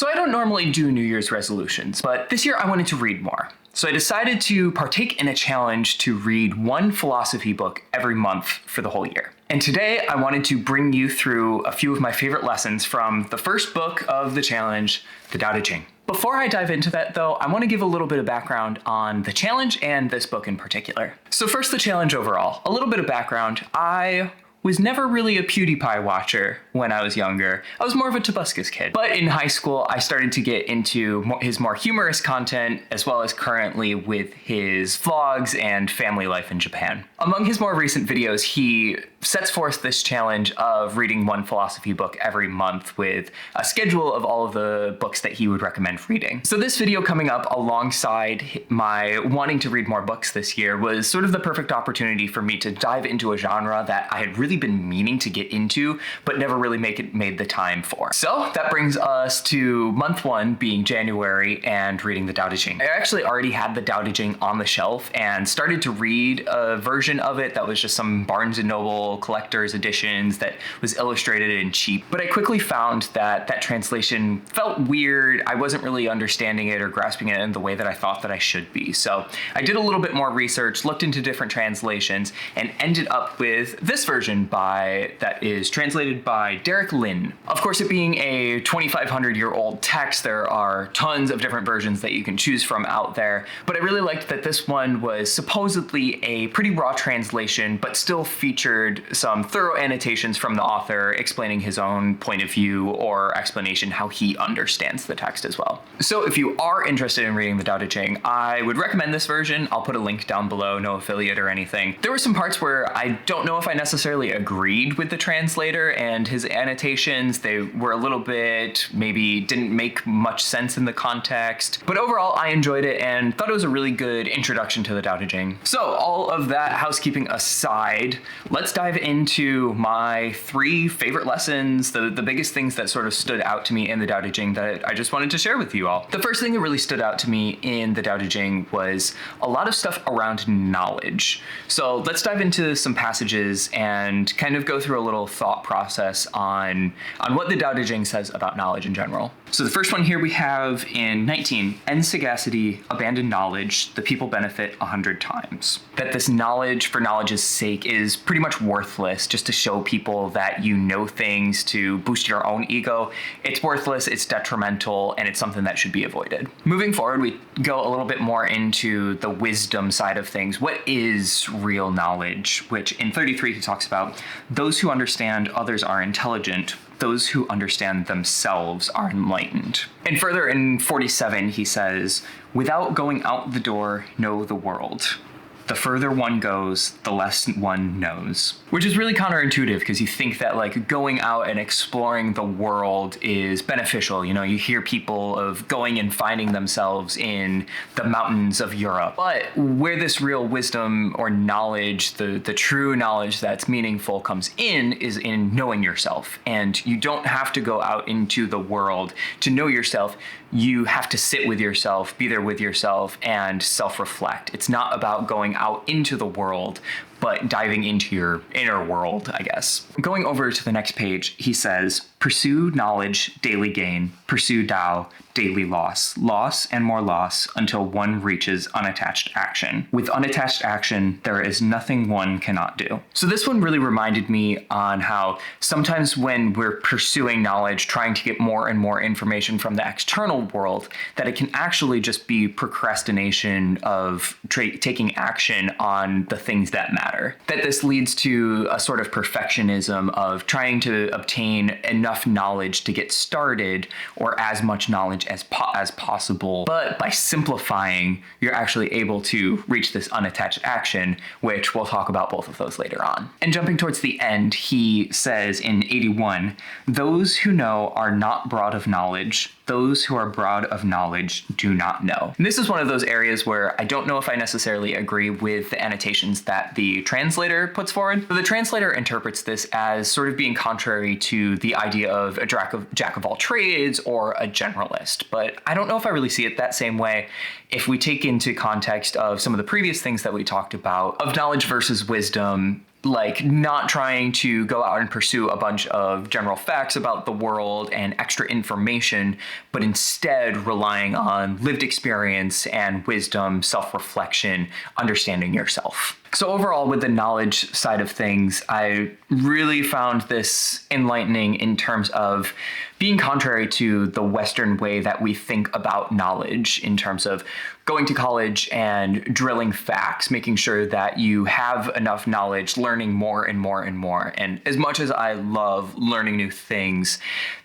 So I don't normally do New Year's resolutions, but this year I wanted to read more. So I decided to partake in a challenge to read one philosophy book every month for the whole year. And today I wanted to bring you through a few of my favorite lessons from the first book of the challenge, the Tao Te Ching. Before I dive into that though, I want to give a little bit of background on the challenge and this book in particular. So first, the challenge overall. A little bit of background. I was never really a PewDiePie watcher when I was younger. I was more of a Tobuscus kid. But in high school, I started to get into his more humorous content, as well as currently with his vlogs and family life in Japan. Among his more recent videos, he sets forth this challenge of reading one philosophy book every month with a schedule of all of the books that he would recommend reading. So this video coming up alongside my wanting to read more books this year was sort of the perfect opportunity for me to dive into a genre that I had really been meaning to get into, but never really made the time for. So that brings us to month one, being January, and reading the Tao Te Ching. I actually already had the Tao Te Ching on the shelf and started to read a version of it that was just some Barnes & Noble collector's editions that was illustrated and cheap. But I quickly found that that translation felt weird. I wasn't really understanding it or grasping it in the way that I thought that I should be. So I did a little bit more research, looked into different translations, and ended up with this version that is translated by Derek Lin. Of course, it being a 2,500-year-old text, there are tons of different versions that you can choose from out there, but I really liked that this one was supposedly a pretty raw translation, but still featured some thorough annotations from the author explaining his own point of view or explanation how he understands the text as well. So if you are interested in reading the Tao Te Ching, I would recommend this version. I'll put a link down below, no affiliate or anything. There were some parts where I don't know if I necessarily agreed with the translator and his annotations. They were a little bit, maybe didn't make much sense in the context, but overall I enjoyed it and thought it was a really good introduction to the Tao Te Ching. So all of that housekeeping aside, let's dive into my three favorite lessons, the biggest things that sort of stood out to me in the Tao Te Ching that I just wanted to share with you all. The first thing that really stood out to me in the Tao Te Ching was a lot of stuff around knowledge. So let's dive into some passages and kind of go through a little thought process on what the Tao Te Ching says about knowledge in general. So the first one here we have in 19, end sagacity, abandon knowledge, the people benefit 100 times. That this knowledge for knowledge's sake is pretty much worthless, just to show people that you know things to boost your own ego. It's worthless, it's detrimental, and it's something that should be avoided. Moving forward, we go a little bit more into the wisdom side of things. What is real knowledge? Which in 33 he talks about, those who understand others are intelligent, those who understand themselves are enlightened. And further in 47, he says, without going out the door, know the world. The further one goes, the less one knows. Which is really counterintuitive because you think that like going out and exploring the world is beneficial. You know, you hear people of going and finding themselves in the mountains of Europe. But where this real wisdom or knowledge, the true knowledge that's meaningful comes in is in knowing yourself. And you don't have to go out into the world to know yourself. You have to sit with yourself, be there with yourself, and self-reflect. It's not about going out into the world, but diving into your inner world, I guess. Going over to the next page, he says, pursue knowledge, daily gain. Pursue Tao, daily loss. Loss and more loss until one reaches unattached action. With unattached action, there is nothing one cannot do. So this one really reminded me on how sometimes when we're pursuing knowledge, trying to get more and more information from the external world, that it can actually just be procrastination of taking action on the things that matter. That this leads to a sort of perfectionism of trying to obtain enough knowledge to get started, or as much knowledge as possible. But by simplifying, you're actually able to reach this unattached action, which we'll talk about both of those later on. And jumping towards the end, he says in 81, those who know are not broad of knowledge. Those who are broad of knowledge do not know. And this is one of those areas where I don't know if I necessarily agree with the annotations that the translator puts forward. But the translator interprets this as sort of being contrary to the idea of a jack of all trades or a generalist. But I don't know if I really see it that same way. If we take into context of some of the previous things that we talked about, of knowledge versus wisdom, like not trying to go out and pursue a bunch of general facts about the world and extra information, but instead relying on lived experience and wisdom, self-reflection, understanding yourself. So overall, with the knowledge side of things, I really found this enlightening in terms of being contrary to the Western way that we think about knowledge, in terms of going to college and drilling facts, making sure that you have enough knowledge, learning more and more and more. And as much as I love learning new things,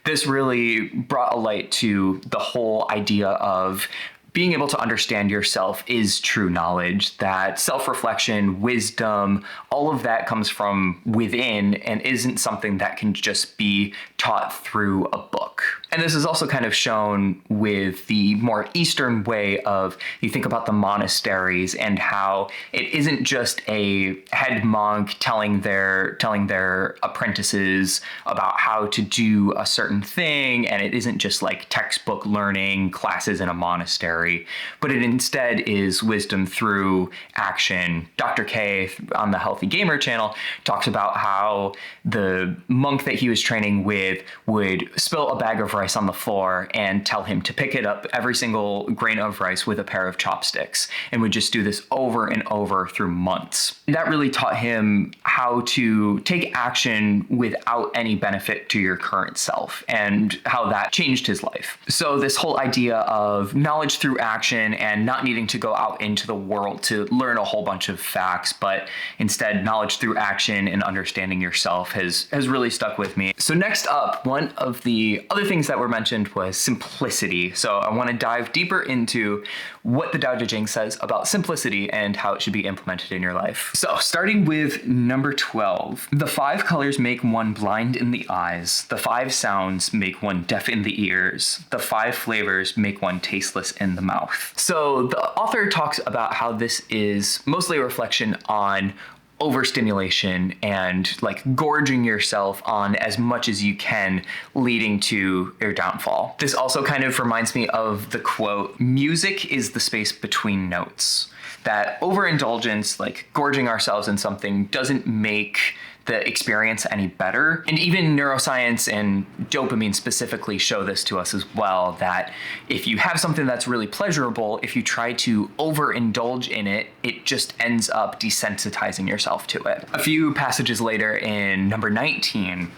this really brought a light to the whole idea of being able to understand yourself is true knowledge, that self-reflection, wisdom, all of that comes from within and isn't something that can just be taught through a book. And this is also kind of shown with the more Eastern way of, you think about the monasteries and how it isn't just a head monk telling their apprentices about how to do a certain thing, and it isn't just like textbook learning classes in a monastery, but it instead is wisdom through action. Dr. K on the Healthy Gamer channel talks about how the monk that he was training with would spill a bag of rice on the floor and tell him to pick it up, every single grain of rice, with a pair of chopsticks, and would just do this over and over through months. That really taught him how to take action without any benefit to your current self, and how that changed his life. So this whole idea of knowledge through action and not needing to go out into the world to learn a whole bunch of facts, but instead knowledge through action and understanding yourself has really stuck with me. So next up, one of the other things that were mentioned was simplicity. So I want to dive deeper into what the Tao Te Ching says about simplicity and how it should be implemented in your life. So starting with number 12, the 5 colors make one blind in the eyes. The 5 sounds make one deaf in the ears. The 5 flavors make one tasteless in the mouth. So the author talks about how this is mostly a reflection on overstimulation and like gorging yourself on as much as you can, leading to your downfall. This also kind of reminds me of the quote, "Music is the space between notes." That overindulgence, like gorging ourselves in something, doesn't make the experience any better. And even neuroscience and dopamine specifically show this to us as well, that if you have something that's really pleasurable, if you try to overindulge in it, it just ends up desensitizing yourself to it. A few passages later in number 19,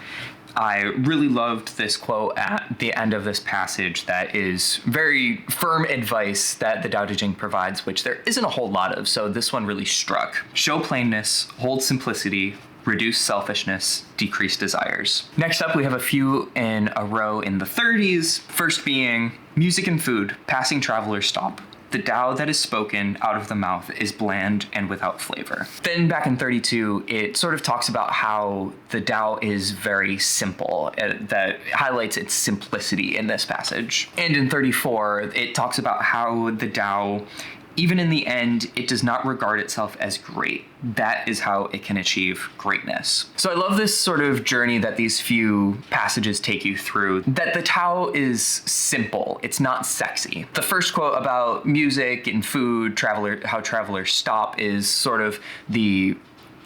I really loved this quote at the end of this passage that is very firm advice that the Tao Te Ching provides, which there isn't a whole lot of, so this one really struck. Show plainness, hold simplicity, reduce selfishness, decrease desires. Next up, we have a few in a row in the 30s. First being, music and food, passing travelers stop. The Tao that is spoken out of the mouth is bland and without flavor. Then back in 32, it sort of talks about how the Tao is very simple, that highlights its simplicity in this passage. And in 34, it talks about how the Tao, even in the end, it does not regard itself as great. That is how it can achieve greatness. So I love this sort of journey that these few passages take you through, that the Tao is simple, it's not sexy. The first quote about music and food, how travelers stop, is sort of the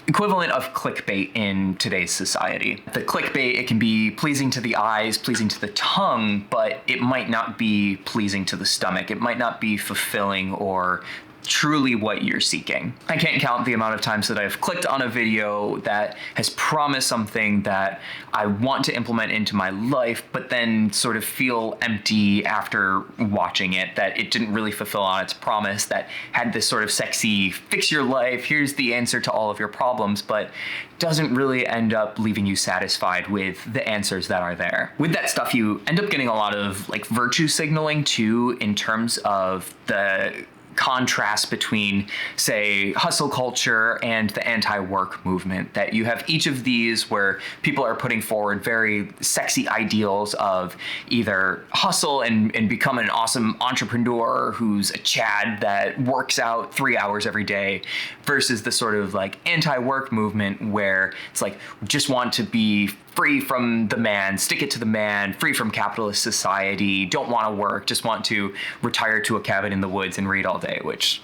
equivalent of clickbait in today's society. The clickbait, it can be pleasing to the eyes, pleasing to the tongue, but it might not be pleasing to the stomach. It might not be fulfilling or truly what you're seeking. I can't count the amount of times that I've clicked on a video that has promised something that I want to implement into my life, but then sort of feel empty after watching it, that it didn't really fulfill on its promise, that had this sort of sexy, fix your life, here's the answer to all of your problems, but doesn't really end up leaving you satisfied with the answers that are there. With that stuff, you end up getting a lot of like virtue signaling too, in terms of the contrast between, say, hustle culture and the anti-work movement, that you have each of these where people are putting forward very sexy ideals of either hustle and become an awesome entrepreneur who's a Chad that works out 3 hours every day, versus the sort of like anti-work movement where it's like, just want to be free from the man, stick it to the man, free from capitalist society, don't want to work, just want to retire to a cabin in the woods and read all day, which,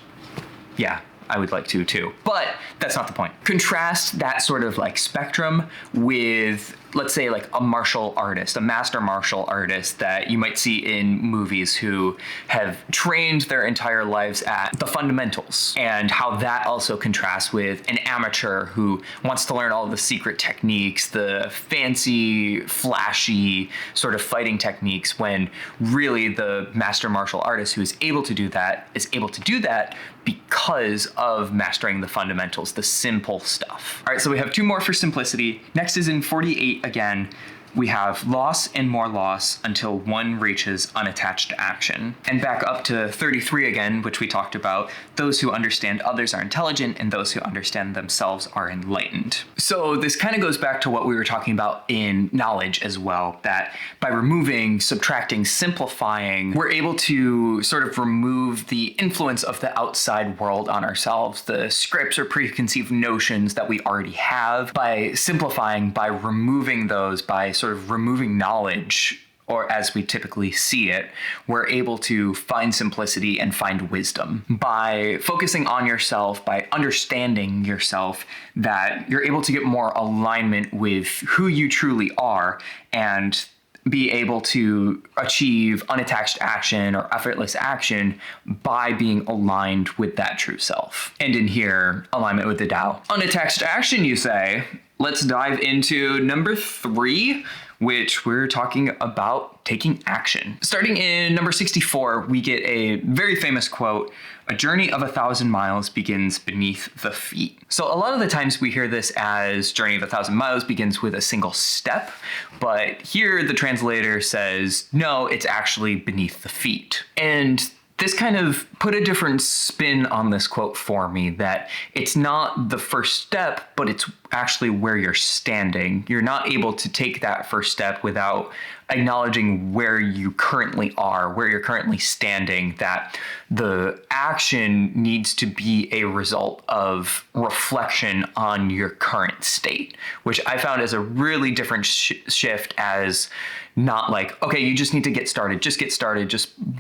yeah, I would like to too. But that's not the point. Contrast that sort of like spectrum with, let's say, like a martial artist, a master martial artist that you might see in movies who have trained their entire lives at the fundamentals, and how that also contrasts with an amateur who wants to learn all the secret techniques, the fancy, flashy sort of fighting techniques, when really the master martial artist who is able to do that is able to do that because of mastering the fundamentals, the simple stuff. All right, so we have 2 more for simplicity. Next is in 48 again. We have loss and more loss until one reaches unattached action. And back up to 33 again, which we talked about. Those who understand others are intelligent, and those who understand themselves are enlightened. So this kind of goes back to what we were talking about in knowledge as well, that by removing, subtracting, simplifying, we're able to sort of remove the influence of the outside world on ourselves, the scripts or preconceived notions that we already have. By simplifying, by removing those, by sort of removing knowledge, or as we typically see it, we're able to find simplicity and find wisdom. By focusing on yourself, by understanding yourself, that you're able to get more alignment with who you truly are and be able to achieve unattached action or effortless action by being aligned with that true self. And in here, alignment with the Tao. Unattached action, you say? Let's dive into number 3, which we're talking about taking action. Starting in number 64, we get a very famous quote: "A journey of 1,000 miles begins beneath the feet." So a lot of the times we hear this as journey of 1,000 miles begins with a single step, but here the translator says, no, it's actually beneath the feet. And this kind of put a different spin on this quote for me, that it's not the first step, but it's actually where you're standing. You're not able to take that first step without acknowledging where you currently are, where you're currently standing, that the action needs to be a result of reflection on your current state, which I found as a really different shift, as not like, okay, you just need to get started, just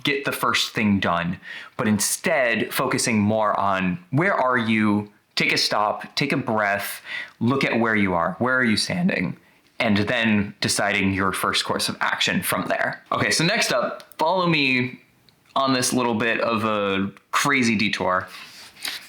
get the first thing done, but instead focusing more on where are you, take a stop, take a breath, look at where you are, where are you standing, and then deciding your first course of action from there. Okay, so next up, follow me on this little bit of a crazy detour.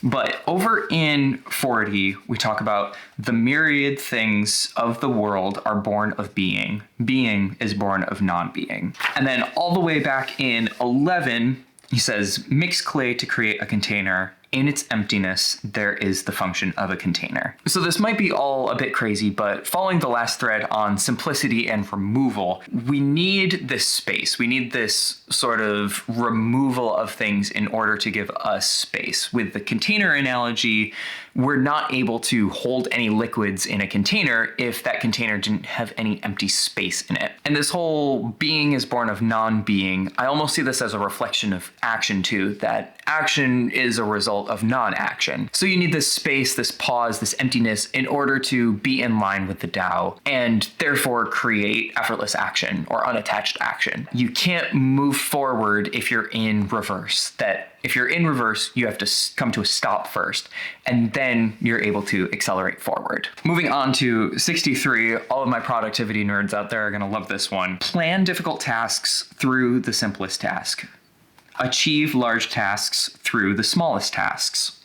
But over in 40, we talk about the myriad things of the world are born of being. Being is born of non-being. And then all the way back in 11, he says, mix clay to create a container. In its emptiness, there is the function of a container. So this might be all a bit crazy, but following the last thread on simplicity and removal, we need this space. We need this sort of removal of things in order to give us space. With the container analogy, we're not able to hold any liquids in a container if that container didn't have any empty space in it. And this whole being is born of non-being, I almost see this as a reflection of action too, that action is a result of non-action. So you need this space, this pause, this emptiness in order to be in line with the Tao and therefore create effortless action or unattached action. You can't move forward if you're in reverse. That if you're in reverse, you have to come to a stop first, and then you're able to accelerate forward. Moving on to 63, all of my productivity nerds out there are gonna love this one. Plan difficult tasks through the simplest task. Achieve large tasks through the smallest tasks.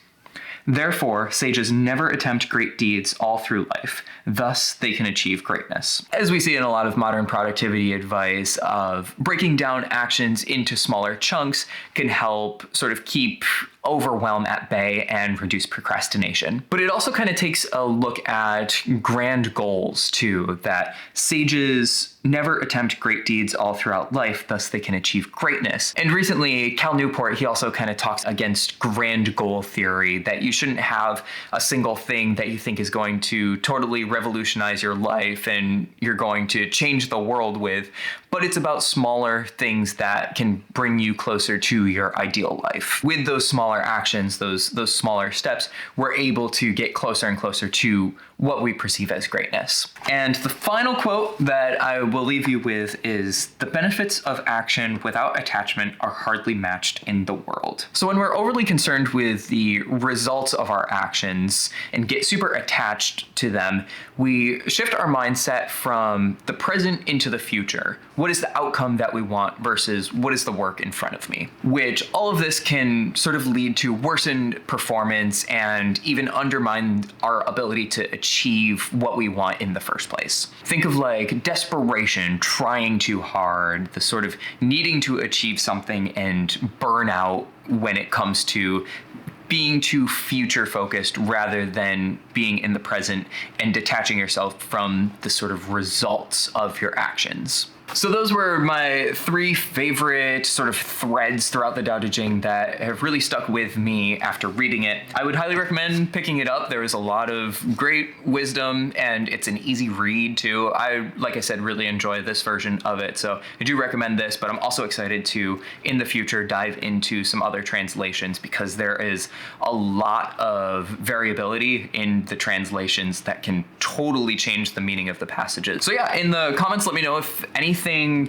Therefore, sages never attempt great deeds all through life. Thus, they can achieve greatness. As we see in a lot of modern productivity advice, of breaking down actions into smaller chunks can help sort of keep overwhelm at bay and reduce procrastination. But it also kind of takes a look at grand goals too, that sages never attempt great deeds all throughout life, thus they can achieve greatness. And recently, Cal Newport, he also kind of talks against grand goal theory, that you shouldn't have a single thing that you think is going to totally revolutionize your life and you're going to change the world with, but it's about smaller things that can bring you closer to your ideal life. With those smaller smaller actions, those smaller steps, we're able to get closer and closer to what we perceive as greatness. And the final quote that I will leave you with is, "The benefits of action without attachment are hardly matched in the world." So when we're overly concerned with the results of our actions and get super attached to them, we shift our mindset from the present into the future. What is the outcome that we want versus what is the work in front of me? Which all of this can sort of lead to worsened performance and even undermine our ability to achieve what we want in the first place. Think of like desperation, trying too hard, the sort of needing to achieve something and burnout when it comes to being too future focused rather than being in the present and detaching yourself from the sort of results of your actions. So those were my 3 favorite sort of threads throughout the Tao Te Ching that have really stuck with me after reading it. I would highly recommend picking it up. There is a lot of great wisdom and it's an easy read too. I, like I said, really enjoy this version of it. So I do recommend this, but I'm also excited to, in the future, dive into some other translations because there is a lot of variability in the translations that can totally change the meaning of the passages. So yeah, in the comments, let me know if anything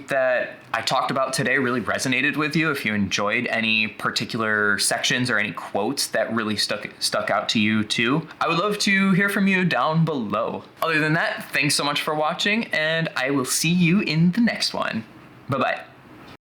that I talked about today really resonated with you, if you enjoyed any particular sections or any quotes that really stuck out to you too. I would love to hear from you down below. Other than that, thanks so much for watching, and I will see you in the next one. Bye-bye.